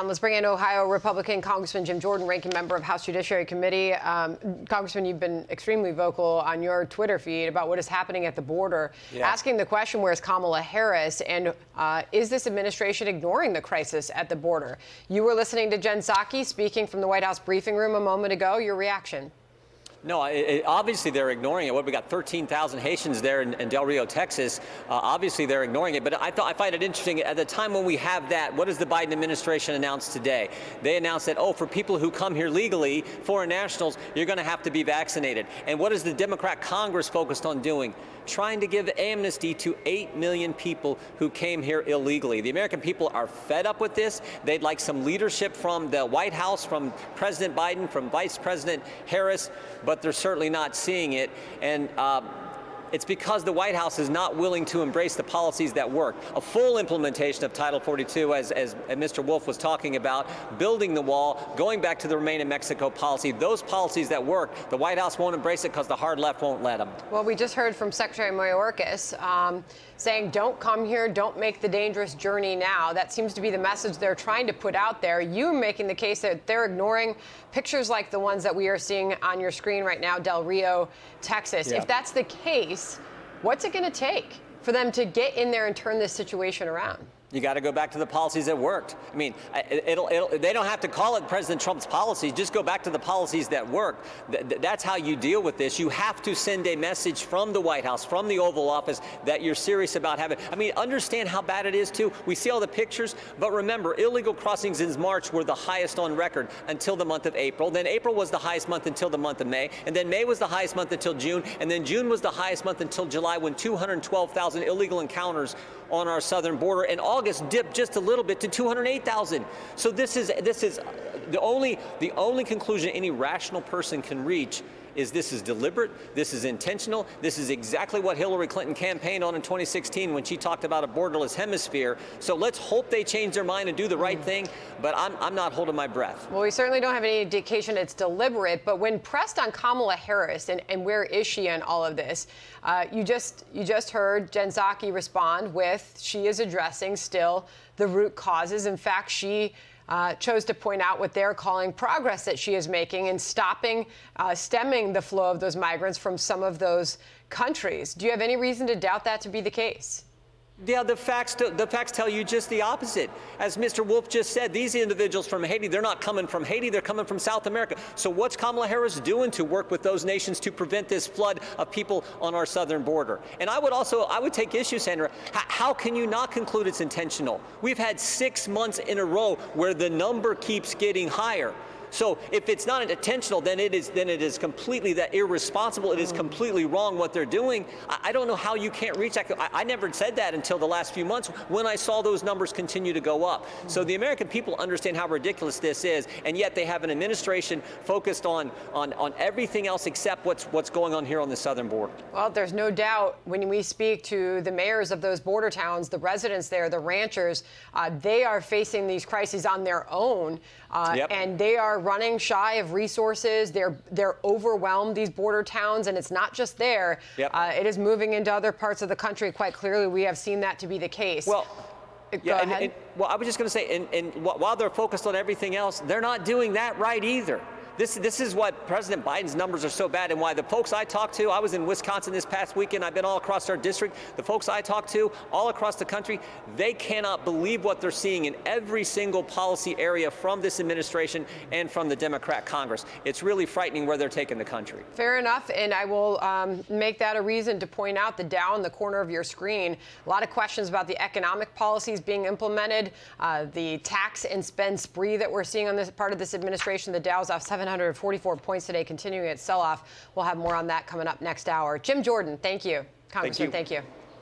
Let's bring in Ohio Republican Congressman Jim Jordan, ranking member of House Judiciary Committee. Congressman, you've been extremely vocal on your Twitter feed about what is happening at the border, asking the question, where's Kamala Harris, and is this administration ignoring the crisis at the border? You were listening to Jen Psaki speaking from the White House briefing room a moment ago. Your reaction? No, obviously they're ignoring it. We got 13,000 Haitians there in Del Rio, Texas. Obviously they're ignoring it. But I find it interesting. At the time when we have that, what does the Biden administration announce today? They announced that, for people who come here legally, foreign nationals, you're going to have to be vaccinated. And what is the Democrat Congress focused on doing? Trying to give amnesty to 8 million people who came here illegally. The American people are fed up with this. They'd like some leadership from the White House, from President Biden, from Vice President Harris, but they're certainly not seeing it. And it's because the White House is not willing to embrace the policies that work. A full implementation of Title 42, as Mr. Wolf was talking about, building the wall, going back to the Remain in Mexico policy, those policies that work, the White House won't embrace it because the hard left won't let them. Well, we just heard from Secretary Mayorkas saying, don't come here, don't make the dangerous journey now. That seems to be the message they're trying to put out there. You making the case that they're ignoring pictures like the ones that we are seeing on your screen right now, Del Rio, Texas. Yeah. If that's the case, what's it going to take for them to get in there and turn this situation around? You got to go back to the policies that worked. I mean, they don't have to call it President Trump's policies. Just go back to the policies that work. That's how you deal with this. You have to send a message from the White House, from the Oval Office, that you're serious about having. I mean, understand how bad it is, too. We see all the pictures, but remember, illegal crossings in March were the highest on record until the month of April. Then April was the highest month until the month of May. And then May was the highest month until June. And then June was the highest month until July, when 212,000 illegal encounters on our southern border. And August dipped just a little bit to 208,000. So this is the only conclusion any rational person can reach is this is deliberate, this is intentional, this is exactly what Hillary Clinton campaigned on in 2016 when she talked about a borderless hemisphere. So let's hope they change their mind and do the right thing, but I'm not holding my breath. Well, we certainly don't have any indication it's deliberate, but when pressed on Kamala Harris and where is she in all of this, you just heard Jen Psaki respond with she is addressing still the root causes. In fact, she chose to point out what they're calling progress that she is making in stemming the flow of those migrants from some of those countries. Do you have any reason to doubt that to be the case? Yeah, the facts tell you just the opposite. As Mr. Wolf just said, these individuals from Haiti, they're not coming from Haiti, they're coming from South America. So what's Kamala Harris doing to work with those nations to prevent this flood of people on our southern border? And I would take issue, Sandra, how can you not conclude it's intentional? We've had 6 months in a row where the number keeps getting higher. So if it's not intentional, then it is completely that irresponsible. It is completely wrong what they're doing. I don't know how you can't reach that. I never said that until the last few months when I saw those numbers continue to go up. So the American people understand how ridiculous this is, and yet they have an administration focused on everything else except what's going on here on the southern border. Well, there's no doubt when we speak to the mayors of those border towns, the residents there, the ranchers, they are facing these crises on their own, and they are running shy of resources. They're overwhelmed, these border towns, and it's not just there. It is moving into other parts of the country. Quite clearly, we have seen that to be the case. Well, Go ahead. Well, I was just going to say, and while they're focused on everything else, they're not doing that right either. This is what President Biden's numbers are so bad, and why the folks I talked to, I was in Wisconsin this past weekend, I've been all across our district, the folks I talked to all across the country, they cannot believe what they're seeing in every single policy area from this administration and from the Democrat Congress. It's really frightening where they're taking the country. Fair enough, and I will make that a reason to point out the Dow in the corner of your screen. A lot of questions about the economic policies being implemented, the tax and spend spree that we're seeing on this part of this administration. The Dow's off 744 points today, continuing its sell-off. We'll have more on that coming up next hour. Jim Jordan, thank you. Congressman, thank you.